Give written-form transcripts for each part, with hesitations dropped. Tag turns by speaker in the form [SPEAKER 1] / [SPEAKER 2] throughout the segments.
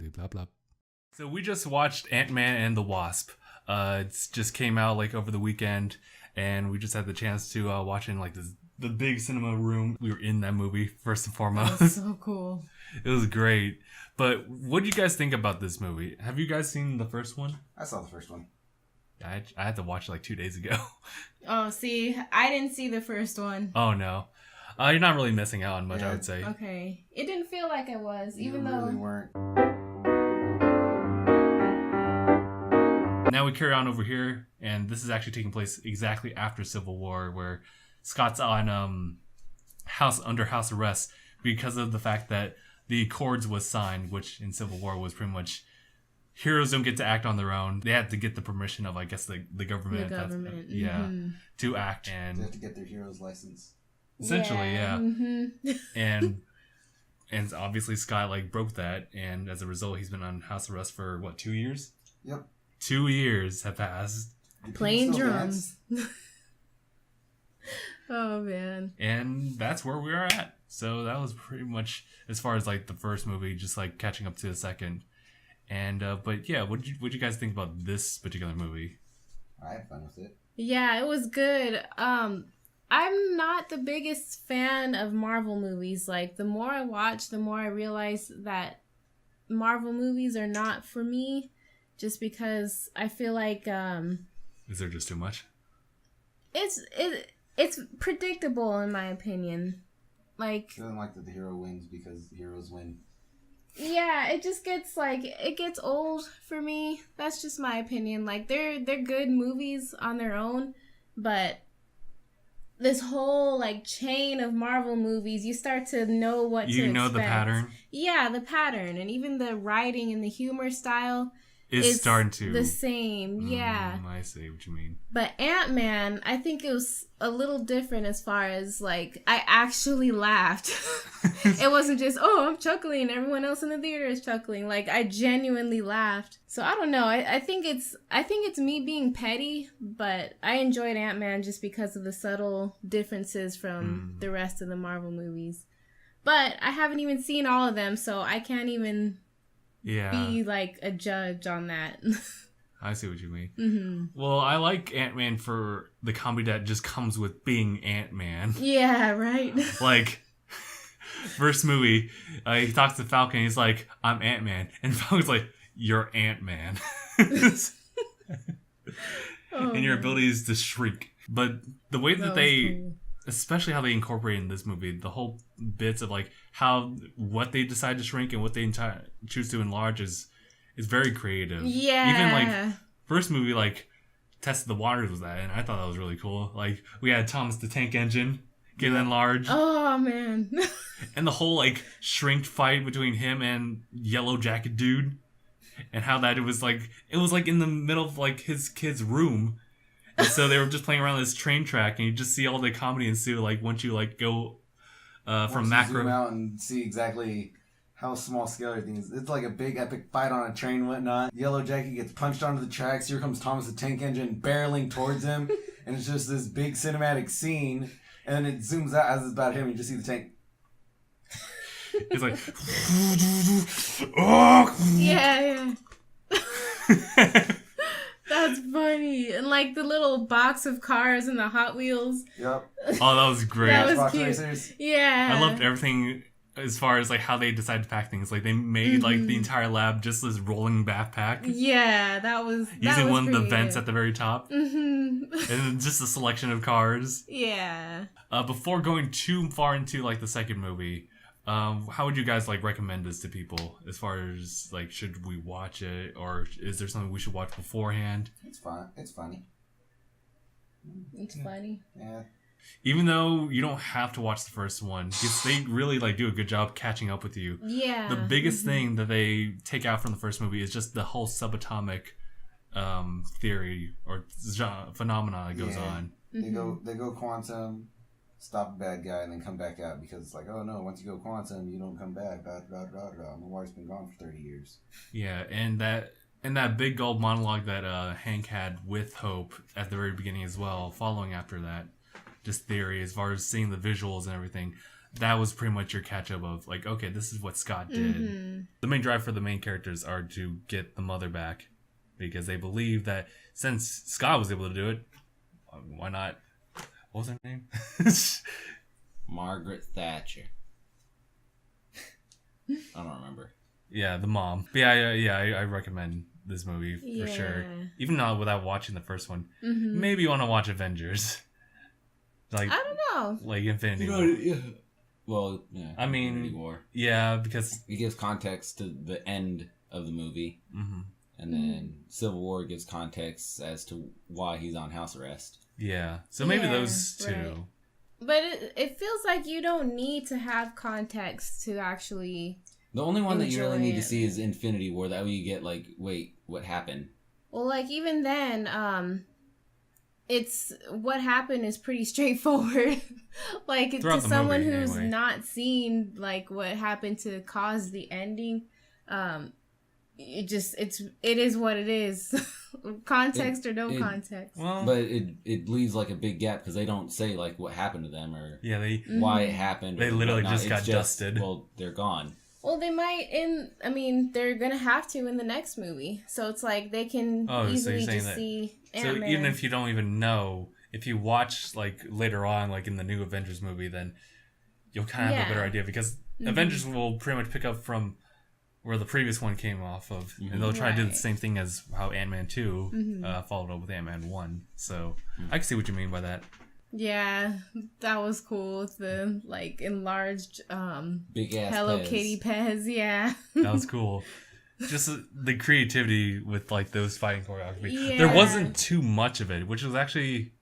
[SPEAKER 1] blah blah. So we just watched Ant-Man and the Wasp. It's just came out like over the weekend, and we just had the chance to watch it in like the big cinema room. We were in that movie first and foremost.
[SPEAKER 2] That's so cool.
[SPEAKER 1] It was great. But what do you guys think about this movie? Have you guys seen the first one?
[SPEAKER 3] I saw the first one.
[SPEAKER 1] I had to watch it like 2 days ago.
[SPEAKER 2] Oh, see, I didn't see the first one.
[SPEAKER 1] Oh no, you're not really missing out on much, I would say.
[SPEAKER 2] Okay, it didn't feel like I was,
[SPEAKER 3] You
[SPEAKER 2] even though
[SPEAKER 3] really weren't.
[SPEAKER 1] Now we carry on over here, and this is actually taking place exactly after Civil War, where Scott's on house arrest because of the fact that the Accords was signed, which in Civil War was pretty much heroes don't get to act on their own. They have to get the permission of, I guess, the government.
[SPEAKER 2] The government.
[SPEAKER 1] To act. And
[SPEAKER 3] They have to get their hero's license.
[SPEAKER 1] Essentially, yeah.
[SPEAKER 2] Mm-hmm.
[SPEAKER 1] And obviously Scott like broke that, and as a result, he's been on house arrest for what, 2 years?
[SPEAKER 3] Yep.
[SPEAKER 1] 2 years have passed.
[SPEAKER 2] Playing drums. Oh man.
[SPEAKER 1] And that's where we are at. So that was pretty much as far as like the first movie, just like catching up to the second. And but yeah, what you guys think about this particular movie?
[SPEAKER 3] I had fun with it.
[SPEAKER 2] Yeah, it was good. I'm not the biggest fan of Marvel movies. Like, the more I watch, the more I realize that Marvel movies are not for me, just because I feel like
[SPEAKER 1] Is there just too much?
[SPEAKER 2] It's predictable, in my opinion. Like,
[SPEAKER 3] I don't like that the hero wins because the heroes win.
[SPEAKER 2] yeah, it just gets old for me. That's just my opinion. Like, they're good movies on their own, but this whole like chain of Marvel movies, you start to know what to expect.
[SPEAKER 1] You know the pattern?
[SPEAKER 2] Yeah, the pattern, and even the writing and the humor style
[SPEAKER 1] is starting to
[SPEAKER 2] the same. Yeah.
[SPEAKER 1] I see what you mean.
[SPEAKER 2] But Ant-Man, I think it was a little different as far as like I actually laughed. It wasn't just, oh, I'm chuckling, everyone else in the theater is chuckling. Like, I genuinely laughed. So I don't know. I think it's me being petty, but I enjoyed Ant-Man just because of the subtle differences from the rest of the Marvel movies. But I haven't even seen all of them, so I can't even be like a judge on that.
[SPEAKER 1] I see what you mean.
[SPEAKER 2] Mm-hmm.
[SPEAKER 1] Well, I like Ant-Man for the comedy that just comes with being Ant-Man.
[SPEAKER 2] Yeah, right.
[SPEAKER 1] Like, first movie, he talks to Falcon, he's like, I'm Ant-Man. And Falcon's like, you're Ant-Man. And your ability is to shrink. But the way that they... Cool. Especially how they incorporate in this movie, the whole bits of like what they decide to shrink and what they choose to enlarge is very creative.
[SPEAKER 2] Yeah.
[SPEAKER 1] Even like first movie like tested the waters with that, and I thought that was really cool. Like we had Thomas the Tank Engine get enlarged.
[SPEAKER 2] Oh man.
[SPEAKER 1] And the whole like shrink fight between him and Yellow Jacket Dude, and how that it was like in the middle of like his kid's room. And so they were just playing around this train track, and you just see all the comedy ensue. Like once you like go from macro,
[SPEAKER 3] zoom out and see exactly how small scale everything is. It's like a big epic fight on a train and whatnot. Yellow Jacket gets punched onto the tracks. Here comes Thomas the Tank Engine barreling towards him, and it's just this big cinematic scene. And then it zooms out as it's about him. And you just see the tank.
[SPEAKER 1] It's like,
[SPEAKER 2] yeah. That's funny. And like the little box of cars and the Hot Wheels.
[SPEAKER 3] Yep.
[SPEAKER 1] Oh, that was great.
[SPEAKER 2] That was cute.
[SPEAKER 3] Racers.
[SPEAKER 2] Yeah.
[SPEAKER 1] I loved everything as far as like how they decided to pack things. Like they made like the entire lab just this rolling backpack.
[SPEAKER 2] Yeah, that was
[SPEAKER 1] using one
[SPEAKER 2] creative.
[SPEAKER 1] of the vents at the very top. And just a selection of cars.
[SPEAKER 2] Yeah.
[SPEAKER 1] Before going too far into like the second movie, how would you guys like recommend this to people as far as like should we watch it, or is there something we should watch beforehand?
[SPEAKER 3] It's fun. It's funny.
[SPEAKER 2] It's funny.
[SPEAKER 3] Yeah.
[SPEAKER 1] Even though you don't have to watch the first one, because they really like do a good job catching up with you.
[SPEAKER 2] Yeah.
[SPEAKER 1] The biggest thing that they take out from the first movie is just the whole subatomic theory or phenomenon that goes on.
[SPEAKER 3] They go quantum, stop a bad guy, and then come back out because it's like, oh no, once you go quantum, you don't come back. Noir's been gone for 30 years.
[SPEAKER 1] Yeah, and that big gold monologue that Hank had with Hope at the very beginning as well, following after that, just theory as far as seeing the visuals and everything. that was pretty much your catch up of like, okay, this is what Scott did. The main drive for the main characters are to get the mother back because they believe that since Scott was able to do it, why not? What was her name?
[SPEAKER 4] Margaret Thatcher. I don't remember.
[SPEAKER 1] Yeah, the mom. But I recommend this movie for sure. Even not without watching the first one. Maybe you want to watch Avengers. Like, I don't know. Like Infinity War.
[SPEAKER 4] Yeah. Well, yeah.
[SPEAKER 1] I mean,
[SPEAKER 4] Infinity War.
[SPEAKER 1] Yeah, because
[SPEAKER 4] it gives context to the end of the movie. And then Civil War gives context as to why he's on house arrest.
[SPEAKER 1] Yeah. So maybe those two.
[SPEAKER 2] Right. But it feels like you don't need to have context to actually.
[SPEAKER 4] The only one that you really need to see is Infinity War. That way you get like, wait, what happened?
[SPEAKER 2] Well, like even then, it's what happened is pretty straightforward. Like to someone who's not seen like what happened to cause the ending, it is what it is. Context or no context.
[SPEAKER 4] Well, but it leaves like a big gap because they don't say like what happened to them or why it happened.
[SPEAKER 1] They literally just got dusted.
[SPEAKER 4] Well, they're gone.
[SPEAKER 2] Well, they might they're gonna have to in the next movie. So it's like they can easily just see Ant-Man.
[SPEAKER 1] So even if you don't even know, if you watch like later on, like in the new Avengers movie, then you'll kind of have a better idea because Avengers will pretty much pick up from where the previous one came off of, and they'll try to do the same thing as how Ant-Man 2 followed up with Ant-Man 1. So I can see what you mean by that.
[SPEAKER 2] Yeah, that was cool. It's the like enlarged
[SPEAKER 4] big ass
[SPEAKER 2] Hello
[SPEAKER 4] Pez.
[SPEAKER 2] Kitty Pez, yeah.
[SPEAKER 1] That was cool. Just the creativity with like those fighting choreography. Yeah. There wasn't too much of it, which was actually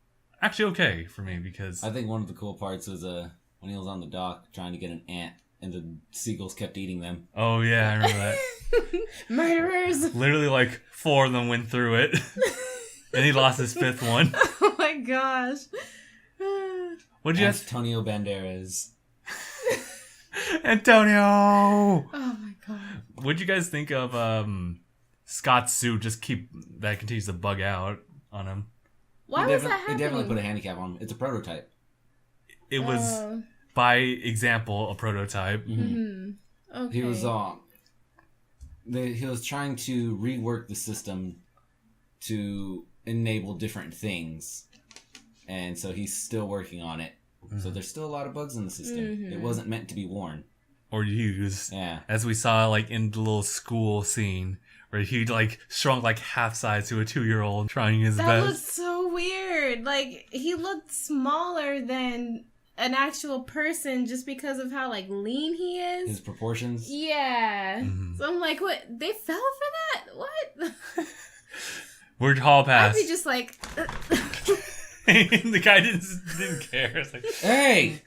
[SPEAKER 1] okay for me because
[SPEAKER 4] I think one of the cool parts was when he was on the dock trying to get an ant and the seagulls kept eating them.
[SPEAKER 1] Oh yeah, I remember that.
[SPEAKER 2] Murderers.
[SPEAKER 1] Literally like 4 of them went through it. And he lost his 5th one.
[SPEAKER 2] Oh my gosh.
[SPEAKER 1] What'd you
[SPEAKER 4] Antonio Banderas.
[SPEAKER 1] Antonio!
[SPEAKER 2] Oh my god.
[SPEAKER 1] What'd you guys think of Scott's suit that continues to bug out on him?
[SPEAKER 2] Why was that happening?
[SPEAKER 4] They definitely put a handicap on him. It's a prototype.
[SPEAKER 1] It was, by example, a prototype.
[SPEAKER 2] Okay.
[SPEAKER 4] He was trying to rework the system to enable different things. And so he's still working on it. So there's still a lot of bugs in the system. It wasn't meant to be worn.
[SPEAKER 1] Or used.
[SPEAKER 4] Yeah.
[SPEAKER 1] As we saw like in the little school scene where he like shrunk like half size to a 2-year-old trying his best.
[SPEAKER 2] That looked so weird. Like he looked smaller than an actual person just because of how like lean he is.
[SPEAKER 4] His proportions.
[SPEAKER 2] Yeah. So I'm like, what? They fell for that? What?
[SPEAKER 1] We're hall pass.
[SPEAKER 2] I'd be just like.
[SPEAKER 1] The guy didn't care. It's like,
[SPEAKER 4] hey.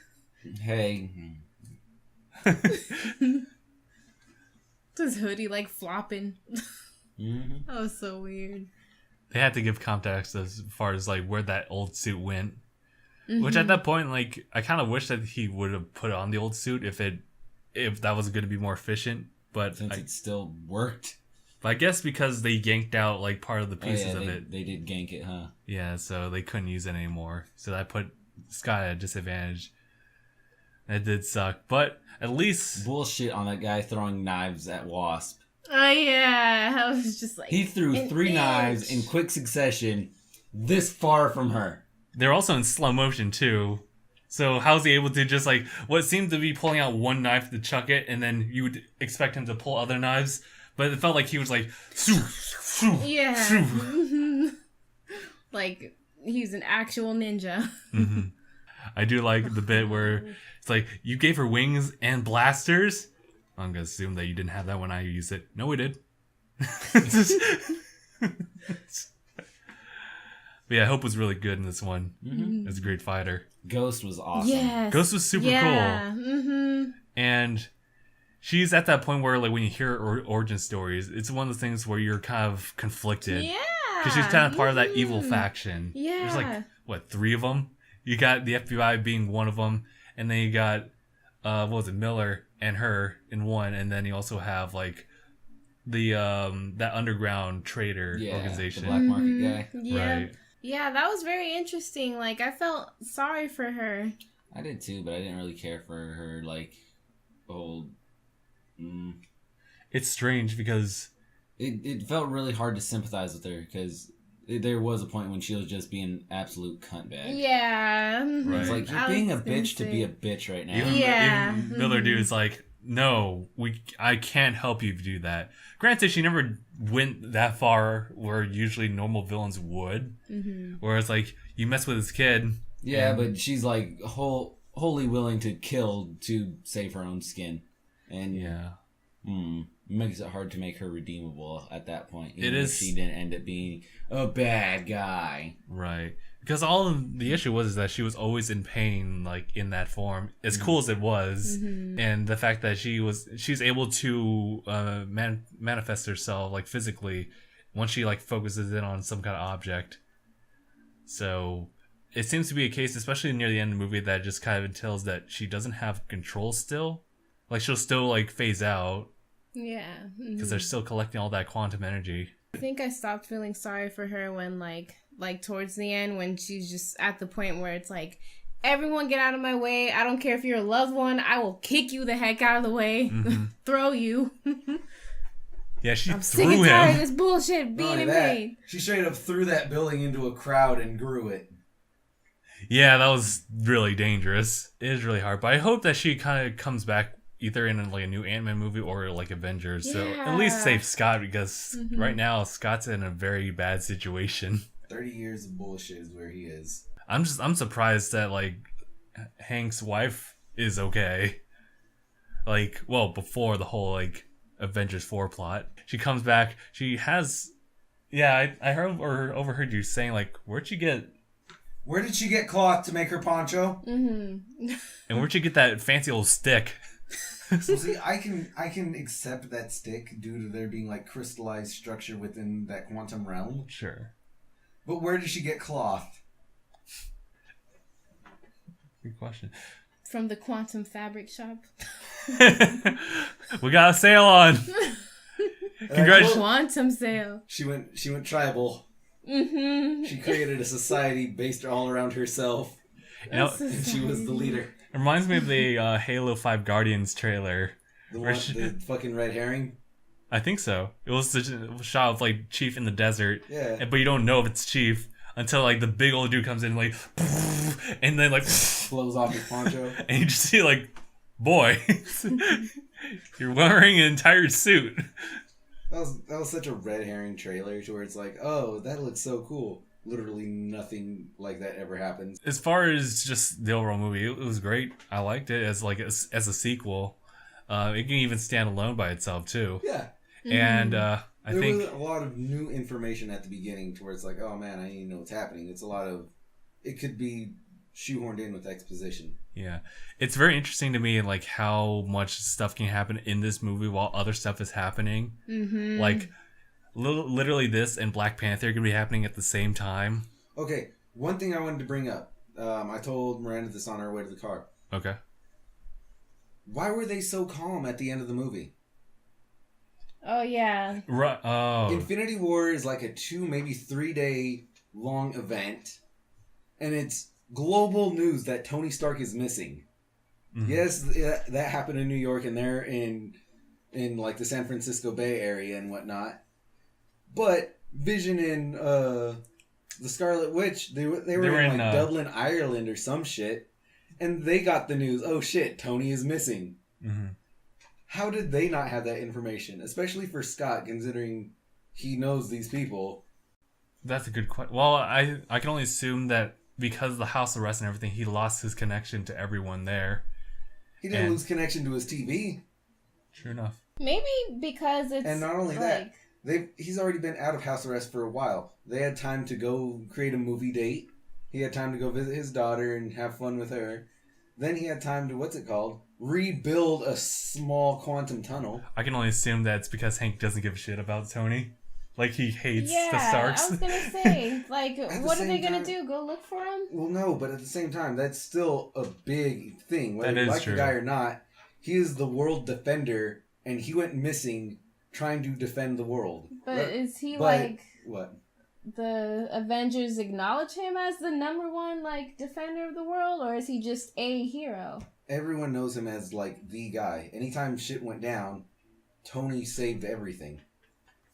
[SPEAKER 2] His hoodie like flopping. That was so weird.
[SPEAKER 1] They had to give context as far as like where that old suit went. Which at that point, like, I kind of wish that he would have put on the old suit if that was going to be more efficient. But
[SPEAKER 4] since it still worked.
[SPEAKER 1] But I guess because they yanked out like part of the pieces of it.
[SPEAKER 4] They did gank it, huh?
[SPEAKER 1] Yeah, so they couldn't use it anymore. So that put Scott at a disadvantage. That did suck. But at least...
[SPEAKER 4] Bullshit on that guy throwing knives at Wasp.
[SPEAKER 2] Oh yeah, I was just like...
[SPEAKER 4] He threw 3 knives in quick succession this far from her.
[SPEAKER 1] They're also in slow motion too. So how's he able to just like... What seemed to be pulling out one knife to chuck it, and then you would expect him to pull other knives... But it felt like he was like,
[SPEAKER 2] yeah, like he's an actual ninja.
[SPEAKER 1] I do like the bit where it's like, you gave her wings and blasters. I'm gonna assume that you didn't have that when I used it. No, we did. But yeah, Hope was really good in this one. As a great fighter.
[SPEAKER 4] Ghost was awesome.
[SPEAKER 2] Yes.
[SPEAKER 1] Ghost was super cool. And she's at that point where, like, when you hear her origin stories, it's one of the things where you're kind of conflicted.
[SPEAKER 2] Yeah.
[SPEAKER 1] Because she's kind of part of that evil faction.
[SPEAKER 2] Yeah.
[SPEAKER 1] There's, like, what, 3 of them? You got the FBI being one of them, and then you got, Miller and her in one, and then you also have, like, the, that underground trader organization.
[SPEAKER 4] The black market guy.
[SPEAKER 2] Yeah.
[SPEAKER 1] Right.
[SPEAKER 2] Yeah, that was very interesting. Like, I felt sorry for her.
[SPEAKER 4] I did too, but I didn't really care for her, like, whole...
[SPEAKER 1] It's strange because...
[SPEAKER 4] It felt really hard to sympathize with her, because there was a point when she was just being an absolute cuntbag.
[SPEAKER 2] Yeah.
[SPEAKER 1] Right.
[SPEAKER 4] It's like, you're being a bitch to be a bitch right now.
[SPEAKER 1] Even the other dude's like, no, I can't help you do that. Granted, she never went that far where usually normal villains would. Mm-hmm. Whereas, like, you mess with this kid.
[SPEAKER 4] Yeah, but she's, like, wholly willing to kill to save her own skin. And
[SPEAKER 1] yeah.
[SPEAKER 4] Makes it hard to make her redeemable at that point.
[SPEAKER 1] It is.
[SPEAKER 4] She didn't end up being a bad guy.
[SPEAKER 1] Right. Because all of the issue was that she was always in pain, like, in that form. As cool as it was. Mm-hmm. And the fact that she's able to manifest herself, like, physically once she, like, focuses in on some kind of object. So it seems to be a case, especially near the end of the movie, that just kind of entails that she doesn't have control still. Like, she'll still, like, phase out.
[SPEAKER 2] Yeah.
[SPEAKER 1] Because they're still collecting all that quantum energy.
[SPEAKER 2] I think I stopped feeling sorry for her when, like towards the end, when she's just at the point where it's like, everyone get out of my way. I don't care if you're a loved one. I will kick you the heck out of the way. Mm-hmm. Throw you.
[SPEAKER 1] Yeah,
[SPEAKER 2] I'm sick and tired of this bullshit being in pain.
[SPEAKER 3] She straight up threw that building into a crowd and grew it.
[SPEAKER 1] Yeah, that was really dangerous. It is really hard. But I hope that she kind of comes back either in like a new Ant-Man movie or like Avengers. Yeah. So at least save Scott, because right now Scott's in a very bad situation.
[SPEAKER 3] 30 years of bullshit is where he is.
[SPEAKER 1] I'm surprised that like Hank's wife is okay. Like, well, before the whole like Avengers 4 plot. She comes back. She has... Yeah, I heard or overheard you saying like, where did she get cloth
[SPEAKER 3] to make her poncho?
[SPEAKER 2] Mm-hmm.
[SPEAKER 1] And where'd you get that fancy old stick?
[SPEAKER 3] So see, I can accept that stick due to there being like crystallized structure within that quantum realm.
[SPEAKER 1] Sure.
[SPEAKER 3] But where did she get cloth?
[SPEAKER 1] Good question.
[SPEAKER 2] From the quantum fabric shop.
[SPEAKER 1] We got a sale on. Congratulations.
[SPEAKER 2] Quantum sale.
[SPEAKER 3] She went tribal.
[SPEAKER 2] Mm-hmm.
[SPEAKER 3] She created a society based all around herself. And she was the leader.
[SPEAKER 1] It reminds me of the Halo 5 Guardians trailer.
[SPEAKER 3] The fucking red herring?
[SPEAKER 1] I think so. It was a shot of like Chief in the desert.
[SPEAKER 3] Yeah.
[SPEAKER 1] But you don't know if it's Chief until like the big old dude comes in like, and then like
[SPEAKER 3] blows off his poncho.
[SPEAKER 1] And you just see like, boy, you're wearing an entire suit.
[SPEAKER 3] That was such a red herring trailer to where it's like, oh, that looks so cool. Literally nothing like that ever happens.
[SPEAKER 1] As far as just the overall movie, it was great. I liked it as like as a sequel. It can even stand alone by itself too.
[SPEAKER 3] Yeah.
[SPEAKER 1] And I think
[SPEAKER 3] there was a lot of new information at the beginning to where it's like, oh man, I need to know what's happening. It's a lot of, it could be shoehorned in with exposition.
[SPEAKER 1] Yeah, it's very interesting to me like how much stuff can happen in this movie while other stuff is happening.
[SPEAKER 2] Mm-hmm.
[SPEAKER 1] Like literally this and Black Panther could be happening at the same time.
[SPEAKER 3] Okay, one thing I wanted to bring up. I told Miranda this on our way to the car.
[SPEAKER 1] Okay.
[SPEAKER 3] Why were they so calm at the end of the movie?
[SPEAKER 2] Oh, yeah.
[SPEAKER 1] Right. Oh.
[SPEAKER 3] Infinity War is like a 2, maybe 3 day long event. And it's global news that Tony Stark is missing. Mm-hmm. Yes, that happened in New York and they're in like the San Francisco Bay Area and whatnot. But Vision and the Scarlet Witch, they were in like Dublin, Ireland or some shit. And they got the news, oh shit, Tony is missing.
[SPEAKER 1] Mm-hmm.
[SPEAKER 3] How did they not have that information? Especially for Scott, considering he knows these people.
[SPEAKER 1] That's a good question. Well, I can only assume that because of the house arrest and everything, he lost his connection to everyone there.
[SPEAKER 3] He didn't lose connection to his TV.
[SPEAKER 1] True enough.
[SPEAKER 2] Maybe because it's...
[SPEAKER 3] And not only that, he's already been out of house arrest for a while. They had time to go create a movie date. He had time to go visit his daughter and have fun with her. Then he had time to, rebuild a small quantum tunnel.
[SPEAKER 1] I can only assume that it's because Hank doesn't give a shit about Tony. Like, he hates the Starks.
[SPEAKER 2] I was going to say, what are they going to do? Go look for him?
[SPEAKER 3] Well, no, but at the same time, that's still a big thing. Whether you like
[SPEAKER 1] true.
[SPEAKER 3] the guy or not, he is the world defender, and he went missing trying to defend the world.
[SPEAKER 2] But is he
[SPEAKER 3] What?
[SPEAKER 2] the Avengers acknowledge him as the number one, like, defender of the world, or is he just a hero?
[SPEAKER 3] Everyone knows him as, like, the guy. Anytime shit went down, Tony saved everything.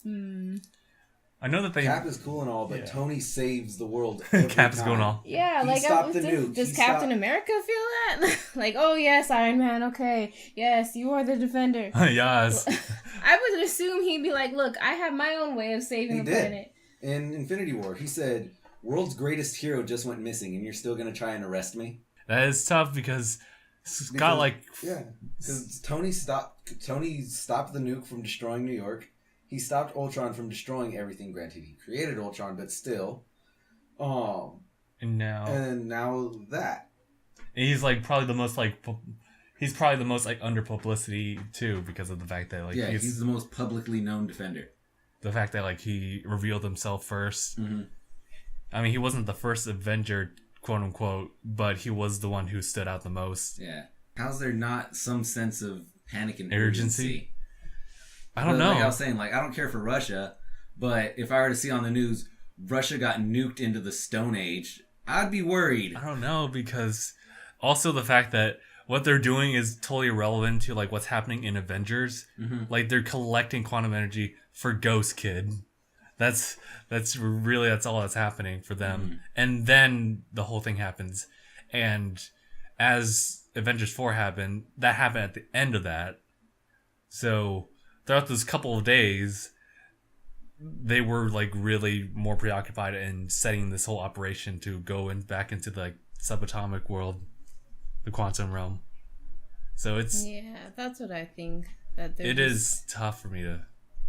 [SPEAKER 1] I know that they...
[SPEAKER 3] Cap is cool and all, but
[SPEAKER 1] Yeah.
[SPEAKER 3] Tony saves the world every
[SPEAKER 1] Cap is
[SPEAKER 3] time.
[SPEAKER 1] going on.
[SPEAKER 2] Yeah,
[SPEAKER 3] He
[SPEAKER 2] like,
[SPEAKER 3] stopped the nuke.
[SPEAKER 2] does
[SPEAKER 3] He
[SPEAKER 2] Captain
[SPEAKER 3] stopped-
[SPEAKER 2] America feel that? Like, oh, yes, Iron Man, okay. Yes, you are the defender.
[SPEAKER 1] Yes.
[SPEAKER 2] I would assume he'd be like, look, I have my own way of saving
[SPEAKER 3] He
[SPEAKER 2] the
[SPEAKER 3] did.
[SPEAKER 2] planet.
[SPEAKER 3] In Infinity War, he said, "World's greatest hero just went missing, and you're still gonna try and arrest me?"
[SPEAKER 1] That is tough because Scott, like...
[SPEAKER 3] Yeah, because Tony stopped the nuke from destroying New York. He stopped Ultron from destroying everything. Granted, he created Ultron, but still.
[SPEAKER 1] And now...
[SPEAKER 3] And now that.
[SPEAKER 1] And he's, like, probably the most, like... He's probably the most, like, under publicity, too, because of the fact that, like...
[SPEAKER 4] Yeah, he's the most publicly known defender.
[SPEAKER 1] The fact that, like, he revealed himself first.
[SPEAKER 4] Mm-hmm.
[SPEAKER 1] I mean, he wasn't the first Avenger, quote-unquote, but he was the one who stood out the most.
[SPEAKER 4] Yeah. How's there not some sense of panic and
[SPEAKER 1] Urgency?
[SPEAKER 4] urgency?
[SPEAKER 1] I don't know.
[SPEAKER 4] Like I was saying, like, I don't care for Russia, but if I were to see on the news, Russia got nuked into the Stone Age, I'd be worried.
[SPEAKER 1] I don't know, because also the fact that what they're doing is totally irrelevant to, like, what's happening in Avengers.
[SPEAKER 4] Mm-hmm.
[SPEAKER 1] Like, they're collecting quantum energy for Ghost Kid. That's all that's happening for them.
[SPEAKER 4] Mm-hmm.
[SPEAKER 1] And then the whole thing happens. And as Avengers 4 happened, that happened at the end of that. So throughout those couple of days, they were, like, really more preoccupied in setting this whole operation to go back into the, like, subatomic world, the quantum realm. So it's...
[SPEAKER 2] Yeah, that's what I think. That
[SPEAKER 1] It is tough for me to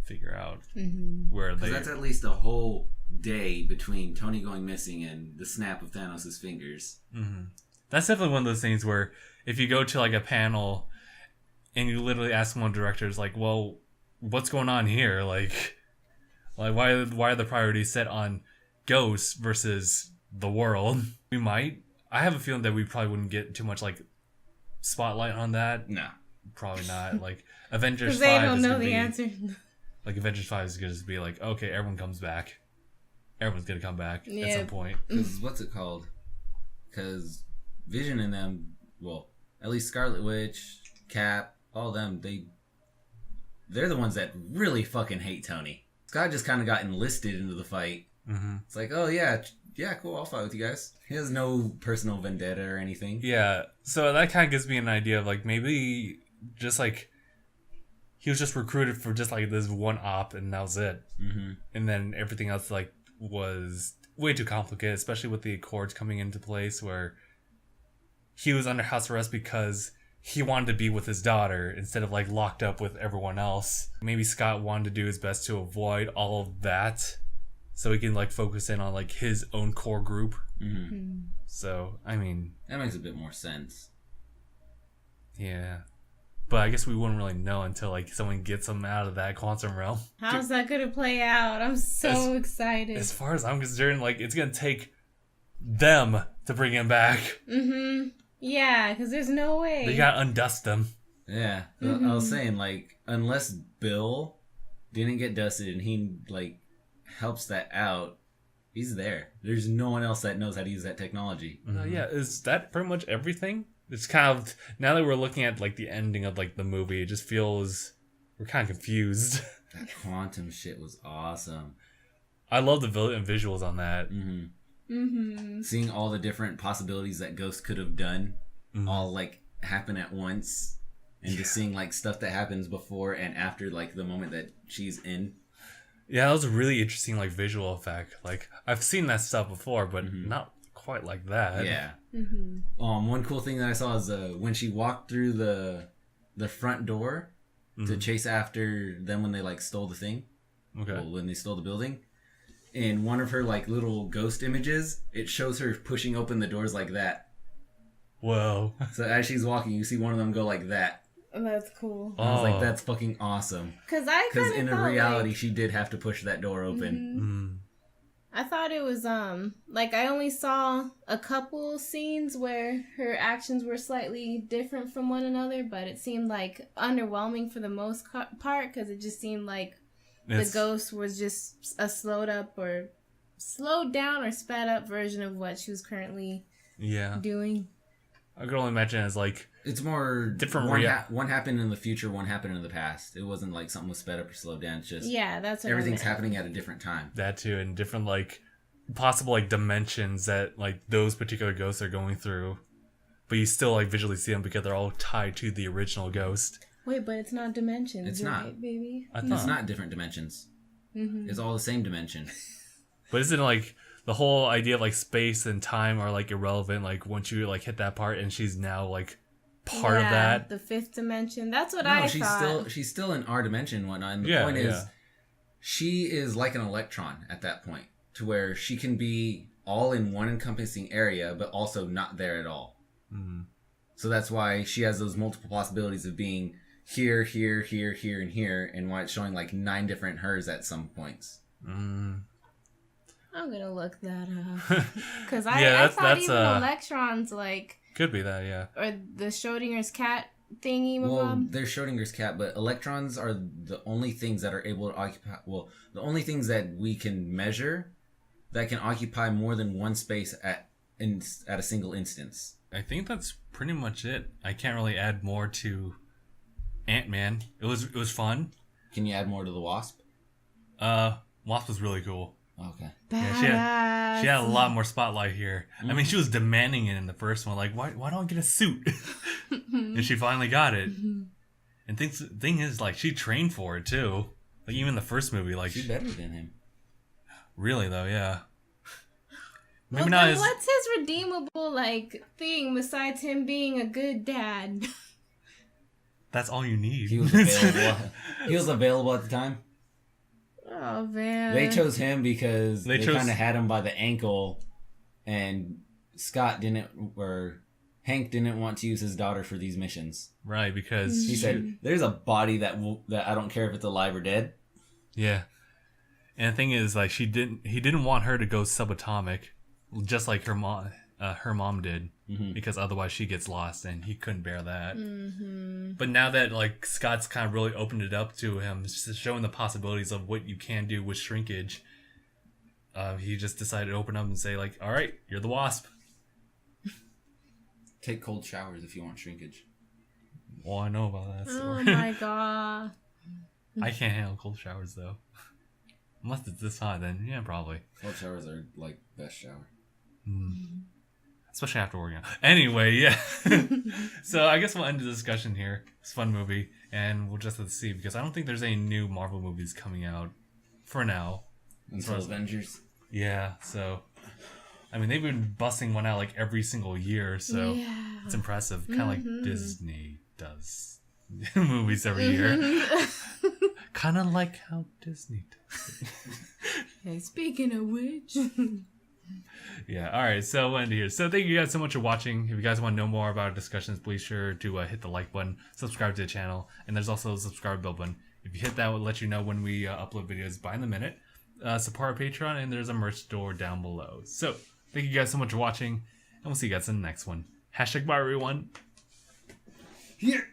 [SPEAKER 1] figure out
[SPEAKER 2] Mm-hmm.
[SPEAKER 1] where they...
[SPEAKER 4] Because that's at least a whole day between Tony going missing and the snap of Thanos' fingers.
[SPEAKER 1] Mm-hmm. That's definitely one of those things where if you go to, like, a panel and you literally ask one of the directors, like, well, what's going on here? Like why are the priorities set on ghosts versus the world? We might. I have a feeling that we probably wouldn't get too much, like, spotlight on that.
[SPEAKER 4] No.
[SPEAKER 1] Probably not. Like, Avengers 5
[SPEAKER 2] Because they don't
[SPEAKER 1] is
[SPEAKER 2] know
[SPEAKER 1] gonna
[SPEAKER 2] the
[SPEAKER 1] be,
[SPEAKER 2] answer.
[SPEAKER 1] Like, Avengers 5 is going to be like, okay, everyone comes back. Everyone's going to come back at some point.
[SPEAKER 4] Because what's it called? Because Vision and them, well, at least Scarlet Witch, Cap, all them, they're the ones that really fucking hate Tony. Scott just kind of got enlisted into the fight.
[SPEAKER 1] Mm-hmm.
[SPEAKER 4] It's like, oh yeah, cool, I'll fight with you guys. He has no personal vendetta or anything.
[SPEAKER 1] Yeah, so that kind of gives me an idea of, like, maybe just, like, he was just recruited for just, like, this one op and that was it.
[SPEAKER 4] Mm-hmm.
[SPEAKER 1] And then everything else, like, was way too complicated, especially with the Accords coming into place where he was under house arrest because he wanted to be with his daughter instead of, like, locked up with everyone else. Maybe Scott wanted to do his best to avoid all of that so he can, like, focus in on, like, his own core group.
[SPEAKER 4] Mm-hmm.
[SPEAKER 1] So, I mean...
[SPEAKER 4] That makes a bit more sense.
[SPEAKER 1] Yeah. But I guess we wouldn't really know until, like, someone gets him out of that quantum realm.
[SPEAKER 2] How's that going to play out? I'm so excited.
[SPEAKER 1] As far as I'm concerned, like, it's going to take them to bring him back.
[SPEAKER 2] Mm-hmm. Yeah, because there's no way.
[SPEAKER 1] They got to undust them.
[SPEAKER 4] Yeah. I was saying, like, unless Bill didn't get dusted and he, like, helps that out, he's there. There's no one else that knows how to use that technology.
[SPEAKER 1] Yeah, is that pretty much everything? It's kind of, now that we're looking at, like, the ending of, like, the movie, it just feels, we're kind of confused.
[SPEAKER 4] That quantum shit was awesome.
[SPEAKER 1] I love the visuals on that.
[SPEAKER 4] Mm-hmm.
[SPEAKER 2] Mm-hmm.
[SPEAKER 4] Seeing all the different possibilities that Ghost could have done all, like, happen at once. And just seeing, like, stuff that happens before and after, like, the moment that she's in.
[SPEAKER 1] Yeah, that was a really interesting, like, visual effect. Like, I've seen that stuff before, but not quite like that.
[SPEAKER 4] Yeah.
[SPEAKER 2] Mm-hmm.
[SPEAKER 4] One cool thing that I saw is when she walked through the front door to chase after them when they, like, stole the thing.
[SPEAKER 1] Okay.
[SPEAKER 4] Well, when they stole the building. In one of her, like, little ghost images, it shows her pushing open the doors like that.
[SPEAKER 1] Whoa.
[SPEAKER 4] So as she's walking, you see one of them go like that.
[SPEAKER 2] That's cool.
[SPEAKER 4] I was like, that's fucking awesome.
[SPEAKER 2] Because
[SPEAKER 4] in a reality, she did have to push that door open.
[SPEAKER 2] I thought it was, like, I only saw a couple scenes where her actions were slightly different from one another, but it seemed, like, underwhelming for the most part, because it just seemed like the ghost was just a slowed up or slowed down or sped up version of what she was currently doing.
[SPEAKER 1] I could only imagine as like
[SPEAKER 4] it's more
[SPEAKER 1] different.
[SPEAKER 4] One happened in the future, one happened in the past. It wasn't like something was sped up or slowed down. It's just
[SPEAKER 2] that's what
[SPEAKER 4] everything's happening at a different time.
[SPEAKER 1] That too, and different like possible like dimensions that like those particular ghosts are going through, but you still like visually see them because they're all tied to the original ghost.
[SPEAKER 2] Wait, but it's not dimensions.
[SPEAKER 4] It's not,
[SPEAKER 2] right, baby.
[SPEAKER 4] It's not different dimensions. Mm-hmm. It's all the same dimension.
[SPEAKER 1] But isn't it like the whole idea of like space and time are like irrelevant? Like once you like hit that part, and she's now like part of that.
[SPEAKER 2] The fifth dimension. That's what I thought.
[SPEAKER 4] She's still in our dimension and whatnot. And the point is, she is like an electron at that point, to where she can be all in one encompassing area, but also not there at all. Mm-hmm. So that's why she has those multiple possibilities of being here, here, here, here, and here, and why it's showing like 9 different hers at some points.
[SPEAKER 1] Mm.
[SPEAKER 2] I'm gonna look that up because I thought even electrons like
[SPEAKER 1] could be that
[SPEAKER 2] or the Schrodinger's cat thingy.
[SPEAKER 4] They're Schrodinger's cat, but electrons are the only things that are able to occupy. Well, the only things that we can measure that can occupy more than one space at a single instance.
[SPEAKER 1] I think that's pretty much it. I can't really add more to Ant-Man. It was fun.
[SPEAKER 4] Can you add more to the Wasp?
[SPEAKER 1] Wasp was really cool.
[SPEAKER 4] Okay.
[SPEAKER 2] Yeah,
[SPEAKER 1] she had a lot more spotlight here. Mm-hmm. I mean, she was demanding it in the first one. Like, why don't I get a suit? And she finally got it. Mm-hmm. And thing is, like, she trained for it too. Like, even the first movie, like
[SPEAKER 4] she's better than him.
[SPEAKER 1] Really though, yeah.
[SPEAKER 2] Maybe not. What's his redeemable like thing besides him being a good dad?
[SPEAKER 1] That's all you need.
[SPEAKER 4] He was available. He was available at the time.
[SPEAKER 2] Oh man!
[SPEAKER 4] They chose him because they kind of had him by the ankle, and Hank didn't want to use his daughter for these missions.
[SPEAKER 1] Right, because
[SPEAKER 4] he said, "There's a body that I don't care if it's alive or dead."
[SPEAKER 1] Yeah, and the thing is, like, he didn't want her to go subatomic, just like her mom did, because otherwise she gets lost, and he couldn't bear that. Mm-hmm. But now that like Scott's kind of really opened it up to him, just showing the possibilities of what you can do with shrinkage, he just decided to open up and say like, "All right, you're the Wasp.
[SPEAKER 4] Take cold showers if you want shrinkage."
[SPEAKER 1] Well, I know about that story.
[SPEAKER 2] Oh my god!
[SPEAKER 1] I can't handle cold showers though, unless it's this hot. Then yeah, probably.
[SPEAKER 4] Cold showers are like best shower.
[SPEAKER 1] Mm. Especially after working out. Anyway, yeah. So I guess we'll end the discussion here. It's a fun movie, and we'll just have to see, because I don't think there's any new Marvel movies coming out for now.
[SPEAKER 4] Until Avengers?
[SPEAKER 1] Yeah, so I mean, they've been busting one out like every single year, so it's impressive. Kind of like Disney does movies every year. Kind of like how Disney does it.
[SPEAKER 2] Hey, speaking of which...
[SPEAKER 1] Yeah, alright, so we'll end here. So thank you guys so much for watching. If you guys want to know more about our discussions, please sure to hit the like button, subscribe to the channel, and there's also a subscribe bell button. If you hit that, it will let you know when we upload videos by the minute. Support our Patreon, and there's a merch store down below. So thank you guys so much for watching, and we'll see you guys in the next one. #bye everyone.
[SPEAKER 3] Here.